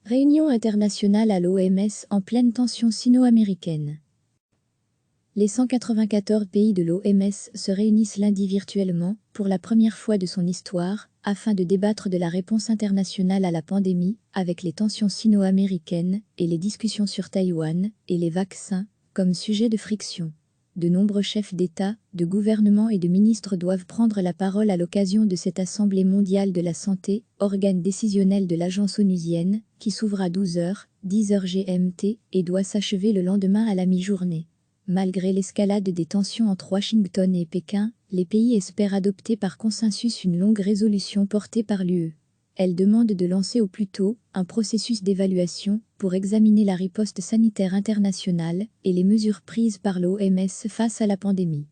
Réunion internationale à l'OMS en pleine tension sino-américaine. Les 194 pays de l'OMS se réunissent lundi virtuellement, pour la première fois de son histoire, afin de débattre de la réponse internationale à la pandémie, avec les tensions sino-américaines et les discussions sur Taïwan et les vaccins comme sujet de friction. De nombreux chefs d'État, de gouvernement et de ministres doivent prendre la parole à l'occasion de cette Assemblée mondiale de la santé, organe décisionnel de l'agence onusienne, qui s'ouvre à 12h, 10h GMT, et doit s'achever le lendemain à la mi-journée. Malgré l'escalade des tensions entre Washington et Pékin, les pays espèrent adopter par consensus une longue résolution portée par l'UE. Elle demande de lancer au plus tôt un processus d'évaluation pour examiner la riposte sanitaire internationale et les mesures prises par l'OMS face à la pandémie.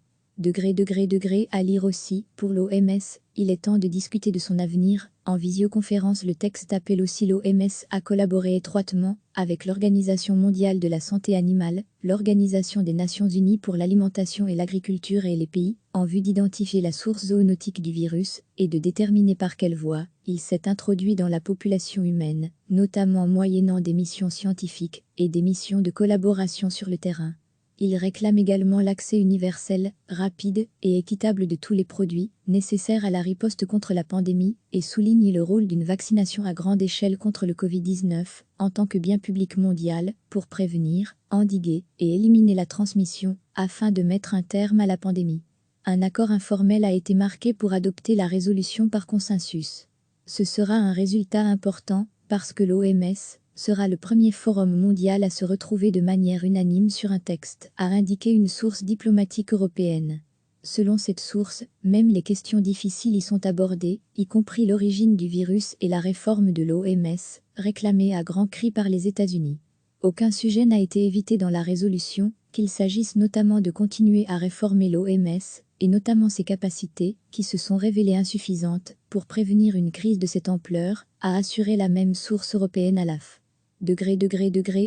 À lire aussi, pour l'OMS, il est temps de discuter de son avenir. En visioconférence, le texte appelle aussi l'OMS à collaborer étroitement avec l'Organisation mondiale de la santé animale, l'Organisation des Nations unies pour l'alimentation et l'agriculture et les pays, en vue d'identifier la source zoonotique du virus et de déterminer par quelle voie il s'est introduit dans la population humaine, notamment moyennant des missions scientifiques et des missions de collaboration sur le terrain. Il réclame également l'accès universel, rapide et équitable de tous les produits nécessaires à la riposte contre la pandémie et souligne le rôle d'une vaccination à grande échelle contre le Covid-19 en tant que bien public mondial pour prévenir, endiguer et éliminer la transmission afin de mettre un terme à la pandémie. Un accord informel a été marqué pour adopter la résolution par consensus. Ce sera un résultat important parce que l'OMS sera le premier forum mondial à se retrouver de manière unanime sur un texte, a indiqué une source diplomatique européenne. Selon cette source, même les questions difficiles y sont abordées, y compris l'origine du virus et la réforme de l'OMS, réclamée à grands cris par les États-Unis. Aucun sujet n'a été évité dans la résolution, qu'il s'agisse notamment de continuer à réformer l'OMS, et notamment ses capacités, qui se sont révélées insuffisantes, pour prévenir une crise de cette ampleur, a assuré la même source européenne à l'AF.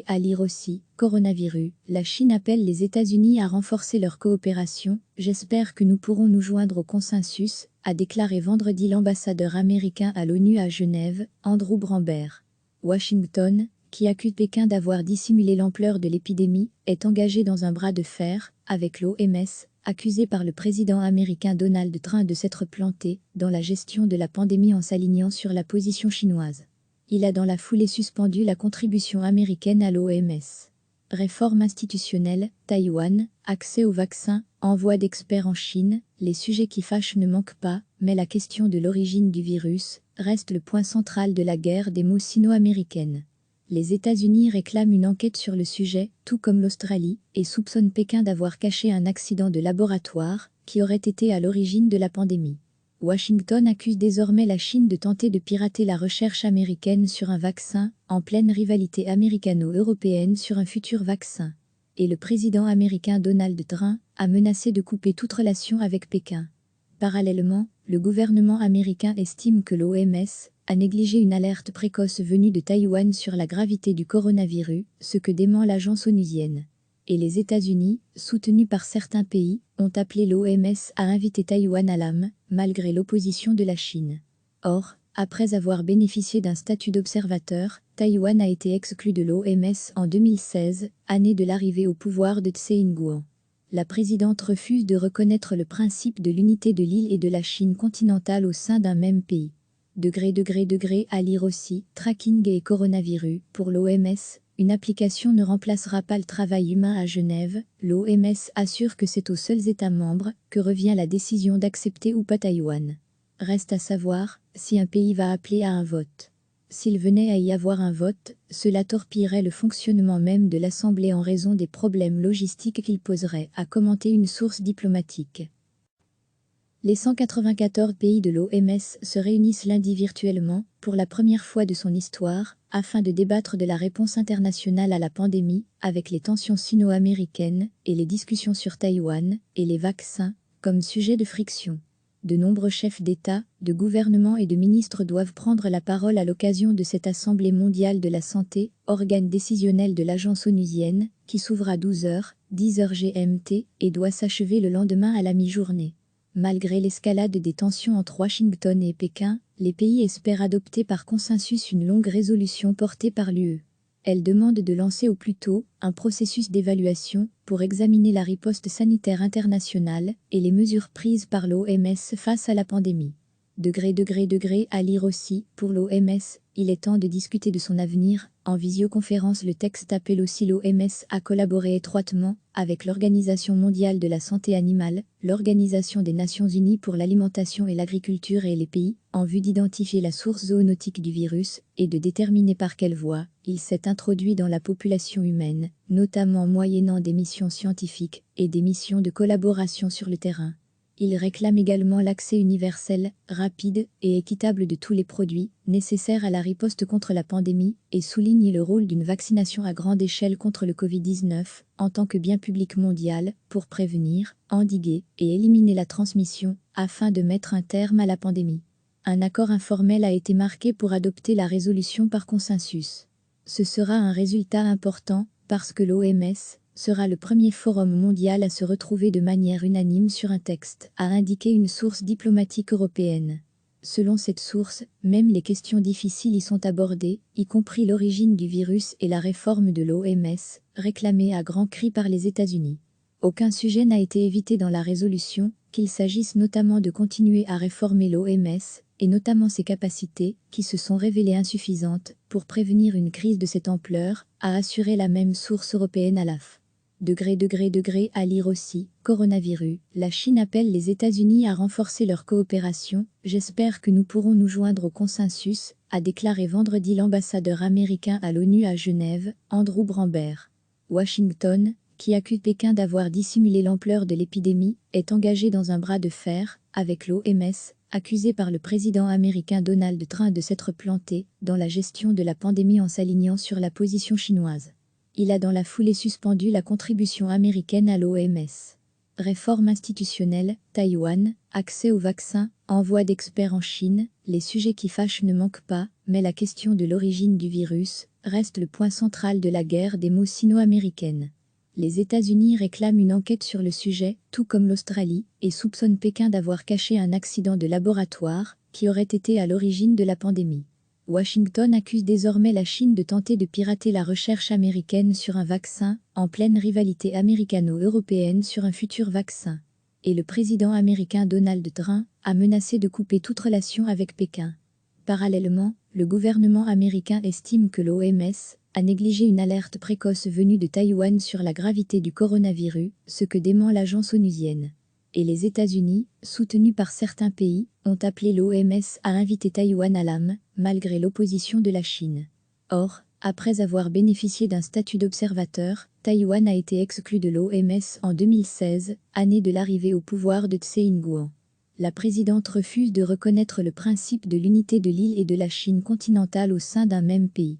À lire aussi, coronavirus, la Chine appelle les États-Unis à renforcer leur coopération, j'espère que nous pourrons nous joindre au consensus, a déclaré vendredi l'ambassadeur américain à l'ONU à Genève, Andrew Brambert. Washington, qui accuse Pékin d'avoir dissimulé l'ampleur de l'épidémie, est engagé dans un bras de fer avec l'OMS, accusé par le président américain Donald Trump de s'être planté dans la gestion de la pandémie en s'alignant sur la position chinoise. Il a dans la foulée suspendu la contribution américaine à l'OMS. Réforme institutionnelle, Taïwan, accès aux vaccins, envoi d'experts en Chine, les sujets qui fâchent ne manquent pas, mais la question de l'origine du virus reste le point central de la guerre des mots sino-américaine. Les États-Unis réclament une enquête sur le sujet, tout comme l'Australie, et soupçonnent Pékin d'avoir caché un accident de laboratoire qui aurait été à l'origine de la pandémie. Washington accuse désormais la Chine de tenter de pirater la recherche américaine sur un vaccin, en pleine rivalité américano-européenne sur un futur vaccin. Et le président américain Donald Trump a menacé de couper toute relation avec Pékin. Parallèlement, le gouvernement américain estime que l'OMS a négligé une alerte précoce venue de Taïwan sur la gravité du coronavirus, ce que dément l'agence onusienne. Et les États-Unis, soutenus par certains pays, ont appelé l'OMS à inviter Taïwan à l'AM, malgré l'opposition de la Chine. Or, après avoir bénéficié d'un statut d'observateur, Taïwan a été exclu de l'OMS en 2016, année de l'arrivée au pouvoir de Tsai Ing-wen. La présidente refuse de reconnaître le principe de l'unité de l'île et de la Chine continentale au sein d'un même pays. À lire aussi, tracking et coronavirus, pour l'OMS. Une application ne remplacera pas le travail humain à Genève, l'OMS assure que c'est aux seuls États membres que revient la décision d'accepter ou pas Taïwan. Reste à savoir si un pays va appeler à un vote. S'il venait à y avoir un vote, cela torpillerait le fonctionnement même de l'Assemblée en raison des problèmes logistiques qu'il poserait, a commenté une source diplomatique. Les 194 pays de l'OMS se réunissent lundi virtuellement, pour la première fois de son histoire, afin de débattre de la réponse internationale à la pandémie, avec les tensions sino-américaines et les discussions sur Taïwan et les vaccins, comme sujet de friction. De nombreux chefs d'État, de gouvernement et de ministres doivent prendre la parole à l'occasion de cette Assemblée mondiale de la santé, organe décisionnel de l'agence onusienne, qui s'ouvre à 12h, 10h GMT, et doit s'achever le lendemain à la mi-journée. Malgré l'escalade des tensions entre Washington et Pékin, Les pays espèrent adopter par consensus une longue résolution portée par l'UE. Elle demande de lancer au plus tôt un processus d'évaluation pour examiner la riposte sanitaire internationale et les mesures prises par l'OMS face à la pandémie. À lire aussi, pour l'OMS, il est temps de discuter de son avenir. En visioconférence, le texte appelle aussi l'OMS à collaborer étroitement avec l'Organisation mondiale de la santé animale, l'Organisation des Nations unies pour l'alimentation et l'agriculture et les pays, en vue d'identifier la source zoonotique du virus et de déterminer par quelle voie il s'est introduit dans la population humaine, notamment moyennant des missions scientifiques et des missions de collaboration sur le terrain. Il réclame également l'accès universel, rapide et équitable de tous les produits nécessaires à la riposte contre la pandémie et souligne le rôle d'une vaccination à grande échelle contre le Covid-19 en tant que bien public mondial pour prévenir, endiguer et éliminer la transmission afin de mettre un terme à la pandémie. Un accord informel a été marqué pour adopter la résolution par consensus. Ce sera un résultat important parce que l'OMS sera le premier forum mondial à se retrouver de manière unanime sur un texte, a indiqué une source diplomatique européenne. Selon cette source, même les questions difficiles y sont abordées, y compris l'origine du virus et la réforme de l'OMS, réclamée à grands cris par les États-Unis. Aucun sujet n'a été évité dans la résolution, qu'il s'agisse notamment de continuer à réformer l'OMS, et notamment ses capacités, qui se sont révélées insuffisantes, pour prévenir une crise de cette ampleur, a assuré la même source européenne à l'AF. À lire aussi, coronavirus, la Chine appelle les États-Unis à renforcer leur coopération, j'espère que nous pourrons nous joindre au consensus, a déclaré vendredi l'ambassadeur américain à l'ONU à Genève, Andrew Brambert. Washington, qui accuse Pékin d'avoir dissimulé l'ampleur de l'épidémie, est engagé dans un bras de fer avec l'OMS, accusé par le président américain Donald Trump de s'être planté dans la gestion de la pandémie en s'alignant sur la position chinoise. Il a dans la foulée suspendu la contribution américaine à l'OMS. Réforme institutionnelle, Taïwan, accès aux vaccins, envoi d'experts en Chine, les sujets qui fâchent ne manquent pas, mais la question de l'origine du virus reste le point central de la guerre des mots sino-américaine. Les États-Unis réclament une enquête sur le sujet, tout comme l'Australie, et soupçonnent Pékin d'avoir caché un accident de laboratoire qui aurait été à l'origine de la pandémie. Washington accuse désormais la Chine de tenter de pirater la recherche américaine sur un vaccin, en pleine rivalité américano-européenne sur un futur vaccin. Et le président américain Donald Trump a menacé de couper toute relation avec Pékin. Parallèlement, le gouvernement américain estime que l'OMS a négligé une alerte précoce venue de Taïwan sur la gravité du coronavirus, ce que dément l'agence onusienne. Et les États-Unis, soutenus par certains pays, ont appelé l'OMS à inviter Taïwan à l'AME, malgré l'opposition de la Chine. Or, après avoir bénéficié d'un statut d'observateur, Taïwan a été exclu de l'OMS en 2016, année de l'arrivée au pouvoir de Tsai Ing-wen. La présidente refuse de reconnaître le principe de l'unité de l'île et de la Chine continentale au sein d'un même pays.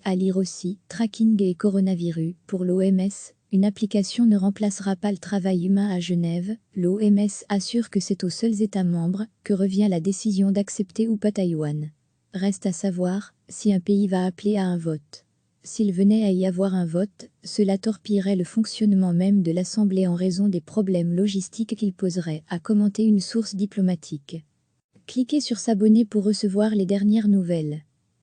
À lire aussi, tracking et coronavirus, pour l'OMS. Une application ne remplacera pas le travail humain à Genève, l'OMS assure que c'est aux seuls États membres que revient la décision d'accepter ou pas Taïwan. Reste à savoir si un pays va appeler à un vote. S'il venait à y avoir un vote, cela torpillerait le fonctionnement même de l'Assemblée en raison des problèmes logistiques qu'il poserait, a commenté une source diplomatique. Cliquez sur s'abonner pour recevoir les dernières nouvelles.